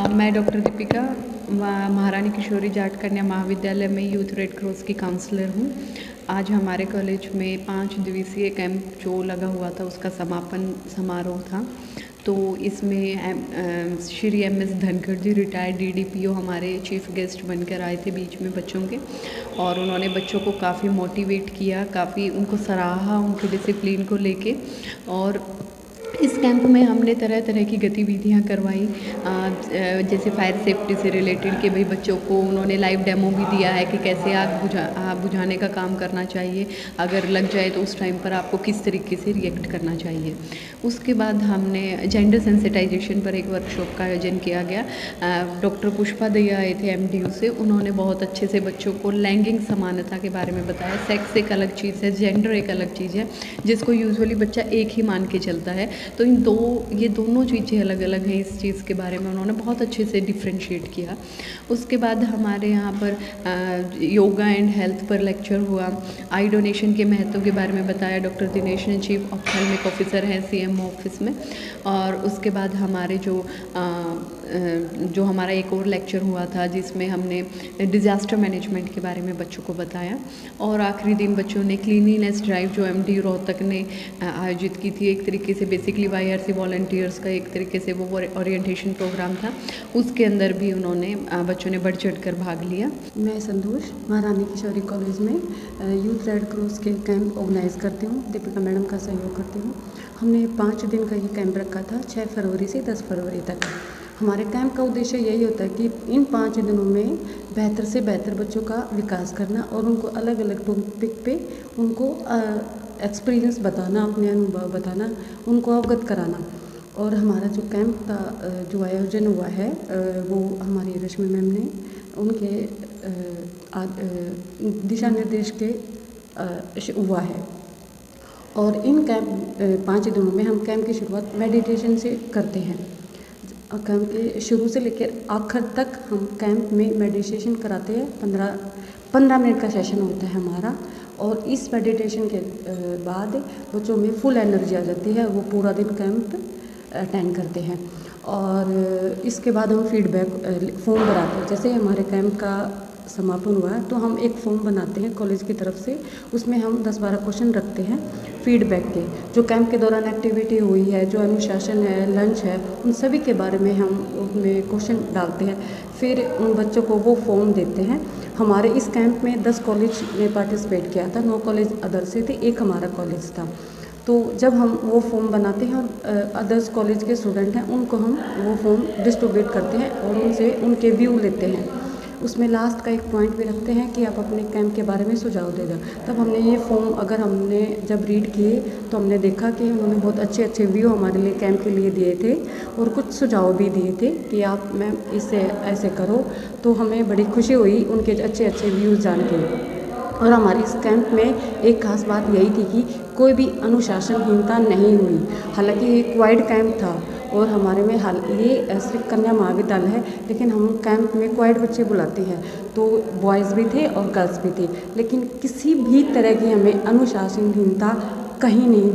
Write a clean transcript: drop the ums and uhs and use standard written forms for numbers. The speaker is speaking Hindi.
मैं डॉक्टर दीपिका महारानी किशोरी जाट कन्या महाविद्यालय में यूथ रेड क्रॉस की काउंसलर हूँ। आज हमारे कॉलेज में 5 दिवसीय कैंप जो लगा हुआ था उसका समापन समारोह था। तो इसमें श्री एम.एस. धनखड़ जी रिटायर्ड DDPO हमारे चीफ गेस्ट बनकर आए थे बीच में बच्चों के, और उन्होंने बच्चों को काफ़ी मोटिवेट किया, काफ़ी उनको सराहा उनके डिसिप्लिन को लेके। और इस कैंप में हमने तरह तरह की गतिविधियां करवाई, जैसे फायर सेफ्टी से रिलेटेड कि भाई बच्चों को उन्होंने लाइव डेमो भी दिया है कि कैसे आग बुझाने का काम करना चाहिए, अगर लग जाए तो उस टाइम पर आपको किस तरीके से रिएक्ट करना चाहिए। उसके बाद हमने जेंडर सेंसिटाइजेशन पर एक वर्कशॉप का आयोजन किया गया। डॉक्टर पुष्पा दैया आए थे MDU से, उन्होंने बहुत अच्छे से बच्चों को लैंगिक समानता के बारे में बताया। सेक्स एक अलग चीज़ है, जेंडर एक अलग चीज़ है, जिसको यूजुअली बच्चा एक ही मान के चलता है। तो ये दोनों चीज़ें अलग अलग हैं, इस चीज़ के बारे में उन्होंने बहुत अच्छे से डिफ्रेंशिएट किया। उसके बाद हमारे यहाँ पर योगा एंड हेल्थ पर लेक्चर हुआ। आई डोनेशन के महत्व के बारे में बताया। डॉक्टर दिनेश ने चीफ ऑप्थेल्मिक ऑफिसर हैं CMO ऑफिस में। और उसके बाद हमारे जो हमारा एक और लेक्चर हुआ था जिसमें हमने डिज़ास्टर मैनेजमेंट के बारे में बच्चों को बताया। और आखिरी दिन बच्चों ने क्लीनिनेस ड्राइव जो MD रोहतक ने आयोजित की थी, एक तरीके से बेसिकली YRC वॉलंटियर्स का एक तरीके से वो ओरिएंटेशन प्रोग्राम था, उसके अंदर भी उन्होंने बच्चों ने बढ़ चढ़ कर भाग लिया। मैं संतोष महारानी किशोरी कॉलेज में यूथ रेड क्रॉस के कैंप ऑर्गेनाइज़ करती हूँ, दीपिका मैडम का सहयोग करती हूँ। हमने 5 दिन का ये कैंप रखा था, 6 फरवरी से 10 फरवरी तक। हमारे कैंप का उद्देश्य यही होता है कि इन 5 दिनों में बेहतर से बेहतर बच्चों का विकास करना और उनको अलग अलग टॉपिक पे उनको एक्सपीरियंस बताना, अपने अनुभव बताना, उनको अवगत कराना। और हमारा जो कैंप का जो आयोजन हुआ है वो हमारी रश्मि मैम ने उनके दिशा निर्देश के हुआ है। और इन कैंप 5 दिनों में हम कैंप की शुरुआत मेडिटेशन से करते हैं। कैंप के शुरू से लेकर आखिर तक हम कैंप में मेडिटेशन कराते हैं। 15 मिनट का सेशन होता है हमारा। और इस मेडिटेशन के बाद बच्चों में फुल एनर्जी आ जाती है, वो पूरा दिन कैंप अटेंड करते हैं। और इसके बाद हम फीडबैक फॉर्म बनाते हैं। जैसे हमारे कैंप का समापन हुआ है तो हम एक फॉर्म बनाते हैं कॉलेज की तरफ से, उसमें हम 10-12 क्वेश्चन रखते हैं फीडबैक के, जो कैंप के दौरान एक्टिविटी हुई है, जो अनुशासन है, लंच है, उन सभी के बारे में हम उसमें क्वेश्चन डालते हैं। फिर उन बच्चों को वो फॉर्म देते हैं। हमारे इस कैंप में 10 कॉलेज ने पार्टिसिपेट किया था, 9 कॉलेज अदर से थे, एक हमारा कॉलेज था। तो जब हम वो फॉर्म बनाते हैं और अदर्स कॉलेज के स्टूडेंट हैं उनको हम वो फॉर्म डिस्ट्रीब्यूट करते हैं और उनसे उनके व्यू लेते हैं। उसमें लास्ट का एक पॉइंट भी रखते हैं कि आप अपने कैंप के बारे में सुझाव दे दो। तब हमने ये फॉर्म हमने जब रीड किए तो हमने देखा कि उन्होंने बहुत अच्छे अच्छे व्यू हमारे लिए कैंप के लिए दिए थे और कुछ सुझाव भी दिए थे कि आप मैम इससे ऐसे करो। तो हमें बड़ी खुशी हुई उनके अच्छे अच्छे व्यूज़ जान के। और हमारे इस कैंप में एक खास बात यही थी कि कोई भी अनुशासनहीनता नहीं हुई। हालांकि एक वाइड कैंप था और हमारे में ये सिर्फ कन्या महाविद्यालय है, लेकिन हम कैंप में क्वाइड बच्चे बुलाते हैं, तो बॉयज़ भी थे और गर्ल्स भी थे, लेकिन किसी भी तरह की हमें अनुशासनहीनता कहीं नहीं